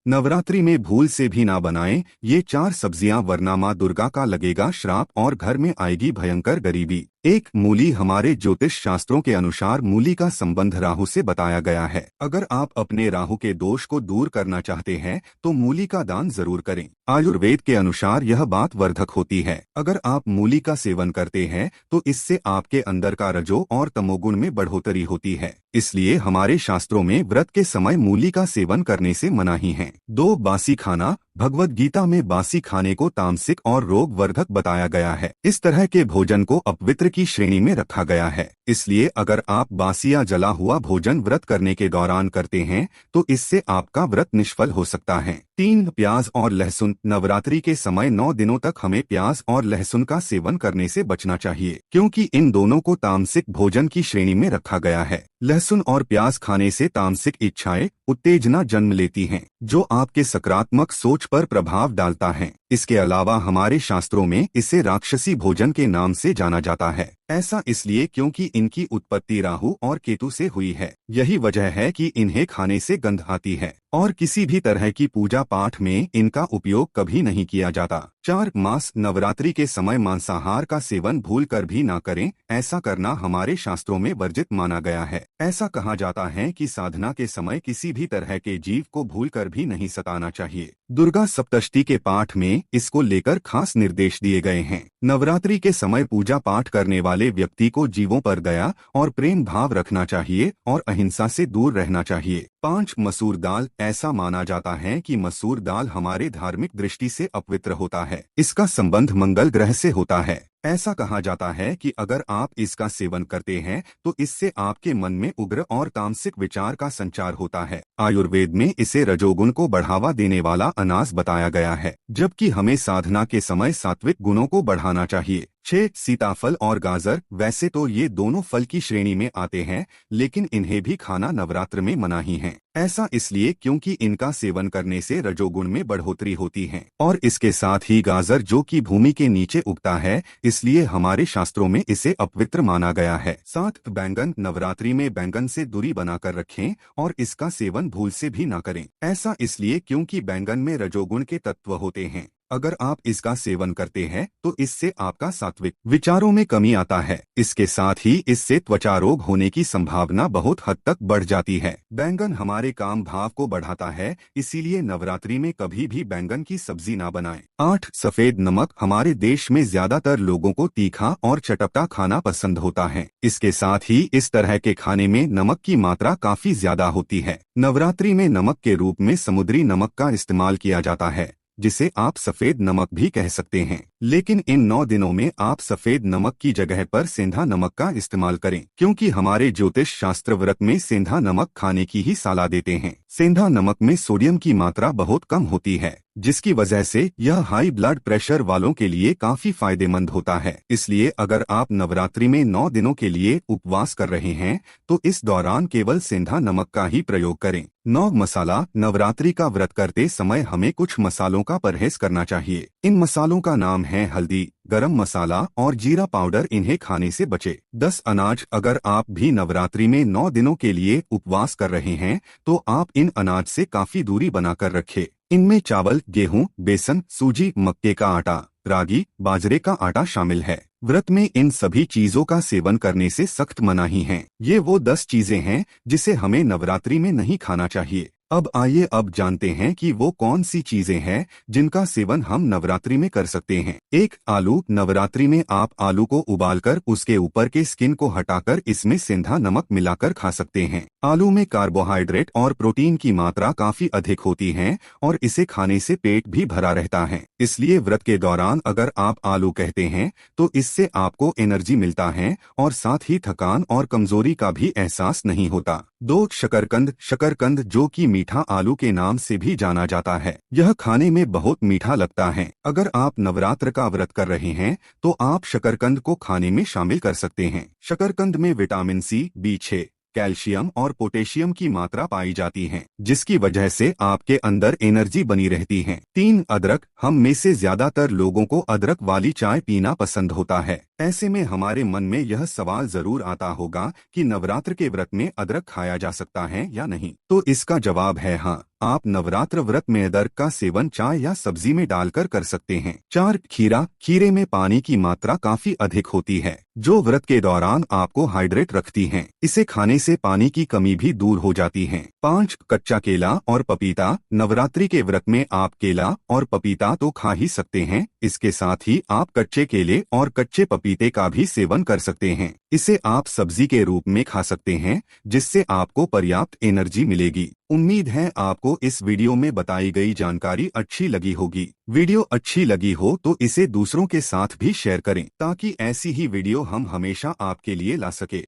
नवरात्रि में भूल से भी ना बनाएं ये 4 सब्जियां, वरना माँ दुर्गा का लगेगा श्राप और घर में आएगी भयंकर गरीबी। 1. मूली। हमारे ज्योतिष शास्त्रों के अनुसार मूली का संबंध राहु से बताया गया है। अगर आप अपने राहु के दोष को दूर करना चाहते हैं तो मूली का दान जरूर करें। आयुर्वेद के अनुसार यह बात वर्धक होती है। अगर आप मूली का सेवन करते हैं तो इससे आपके अंदर का रजो और तमोगुण में बढ़ोतरी होती है। इसलिए हमारे शास्त्रों में व्रत के समय मूली का सेवन करने से मनाही है। 2. बासी खाना। भगवद गीता में बासी खाने को तामसिक और रोग वर्धक बताया गया है। इस तरह के भोजन को अपवित्र की श्रेणी में रखा गया है। इसलिए अगर आप बासी या जला हुआ भोजन व्रत करने के दौरान करते हैं तो इससे आपका व्रत निष्फल हो सकता है। 3. प्याज और लहसुन। नवरात्रि के समय 9 दिनों तक हमें प्याज और लहसुन का सेवन करने से बचना चाहिए, क्योंकि इन दोनों को तामसिक भोजन की श्रेणी में रखा गया है। लहसुन और प्याज खाने से तामसिक इच्छाएं, उत्तेजना जन्म लेती हैं, जो आपके सकारात्मक सोच पर प्रभाव डालता है। इसके अलावा हमारे शास्त्रों में इसे राक्षसी भोजन के नाम से जाना जाता है। ऐसा इसलिए क्योंकि इनकी उत्पत्ति राहु और केतु से हुई है। यही वजह है कि इन्हें खाने से गंध आती है और किसी भी तरह की पूजा पाठ में इनका उपयोग कभी नहीं किया जाता। 4. मांस। नवरात्रि के समय मांसाहार का सेवन भूल कर भी ना करें। ऐसा करना हमारे शास्त्रों में वर्जित माना गया है। ऐसा कहा जाता है कि साधना के समय किसी भी तरह के जीव को भूल कर भी नहीं सताना चाहिए। दुर्गा सप्तशती के पाठ में इसको लेकर खास निर्देश दिए गए हैं। नवरात्रि के समय पूजा पाठ करने वाले व्यक्ति को जीवों पर दया और प्रेम भाव रखना चाहिए और अहिंसा से दूर रहना चाहिए। 5. मसूर दाल। ऐसा माना जाता है कि मसूर दाल हमारे धार्मिक दृष्टि से अपवित्र होता है। इसका संबंध मंगल ग्रह से होता है। ऐसा कहा जाता है कि अगर आप इसका सेवन करते हैं तो इससे आपके मन में उग्र और तामसिक विचार का संचार होता है। आयुर्वेद में इसे रजोगुण को बढ़ावा देने वाला अनाज बताया गया है, जबकि हमें साधना के समय सात्विक गुणों को बढ़ाना चाहिए। 6. सीताफल और गाजर। वैसे तो ये दोनों फल की श्रेणी में आते हैं, लेकिन इन्हें भी खाना नवरात्र में मनाही है। ऐसा इसलिए क्योंकि इनका सेवन करने से रजोगुण में बढ़ोतरी होती है और इसके साथ ही गाजर जो कि भूमि के नीचे उगता है, इसलिए हमारे शास्त्रों में इसे अपवित्र माना गया है। 7. बैंगन। नवरात्रि में बैंगन से दूरी बनाकर रखें और इसका सेवन भूल से भी ना करें। ऐसा इसलिए क्योंकि बैंगन में रजोगुण के तत्व होते हैं। अगर आप इसका सेवन करते हैं तो इससे आपका सात्विक विचारों में कमी आता है। इसके साथ ही इससे त्वचा रोग होने की संभावना बहुत हद तक बढ़ जाती है। बैंगन हमारे काम भाव को बढ़ाता है, इसीलिए नवरात्रि में कभी भी बैंगन की सब्जी ना बनाएं। 8. सफेद नमक। हमारे देश में ज्यादातर लोगों को तीखा और चटपटा खाना पसंद होता है। इसके साथ ही इस तरह के खाने में नमक की मात्रा काफी ज्यादा होती है। नवरात्रि में नमक के रूप में समुद्री नमक का इस्तेमाल किया जाता है, जिसे आप सफेद नमक भी कह सकते हैं। लेकिन इन 9 दिनों में आप सफेद नमक की जगह पर सेंधा नमक का इस्तेमाल करें, क्योंकि हमारे ज्योतिष शास्त्र व्रत में सेंधा नमक खाने की ही सलाह देते हैं। सेंधा नमक में सोडियम की मात्रा बहुत कम होती है, जिसकी वजह से यह हाई ब्लड प्रेशर वालों के लिए काफी फायदेमंद होता है। इसलिए अगर आप नवरात्रि में 9 दिनों के लिए उपवास कर रहे हैं तो इस दौरान केवल सेंधा नमक का ही प्रयोग करें। 9. मसाला। नवरात्रि का व्रत करते समय हमें कुछ मसालों का परहेज करना चाहिए। इन मसालों का नाम है हल्दी, गरम मसाला और जीरा पाउडर। इन्हें खाने से बचे। 10. अनाज। अगर आप भी नवरात्रि में 9 दिनों के लिए उपवास कर रहे हैं तो आप इन अनाज से काफी दूरी बनाकर रखें। इनमें चावल, गेहूं, बेसन, सूजी, मक्के का आटा, रागी, बाजरे का आटा शामिल है। व्रत में इन सभी चीजों का सेवन करने से सख्त मनाही है। ये वो 10 चीजें हैं जिसे हमें नवरात्रि में नहीं खाना चाहिए। अब आइए जानते हैं कि वो कौन सी चीजें हैं जिनका सेवन हम नवरात्रि में कर सकते हैं। 1. आलू। नवरात्रि में आप आलू को उबालकर उसके ऊपर के स्किन को हटाकर इसमें सेंधा नमक मिलाकर खा सकते हैं। आलू में कार्बोहाइड्रेट और प्रोटीन की मात्रा काफी अधिक होती है और इसे खाने से पेट भी भरा रहता है। इसलिए व्रत के दौरान अगर आप आलू कहते हैं तो इससे आपको एनर्जी मिलता है और साथ ही थकान और कमजोरी का भी एहसास नहीं होता। 2. शकरकंद। शकरकंद जो कि मीठा आलू के नाम से भी जाना जाता है, यह खाने में बहुत मीठा लगता है। अगर आप नवरात्र का व्रत कर रहे हैं तो आप शकरकंद को खाने में शामिल कर सकते हैं। शकरकंद में विटामिन सी, B6, कैल्शियम और पोटेशियम की मात्रा पाई जाती है, जिसकी वजह से आपके अंदर एनर्जी बनी रहती है। 3. अदरक। हम में से ज्यादातर लोगों को अदरक वाली चाय पीना पसंद होता है। ऐसे में हमारे मन में यह सवाल जरूर आता होगा कि नवरात्र के व्रत में अदरक खाया जा सकता है या नहीं। तो इसका जवाब है हाँ, आप नवरात्र व्रत में अदरक का सेवन चाय या सब्जी में डालकर कर सकते हैं। 4 खीरा। खीरे में पानी की मात्रा काफी अधिक होती है, जो व्रत के दौरान आपको हाइड्रेट रखती है। इसे खाने से पानी की कमी भी दूर हो जाती है। 5 कच्चा केला और पपीता। नवरात्रि के व्रत में आप केला और पपीता तो खा ही सकते हैं, इसके साथ ही आप कच्चे केले और कच्चे पपीते का भी सेवन कर सकते हैं। इसे आप सब्जी के रूप में खा सकते हैं, जिससे आपको पर्याप्त एनर्जी मिलेगी। उम्मीद है आपको इस वीडियो में बताई गई जानकारी अच्छी लगी होगी। वीडियो अच्छी लगी हो तो इसे दूसरों के साथ भी शेयर करें, ताकि ऐसी ही वीडियो हम हमेशा आपके लिए ला सके।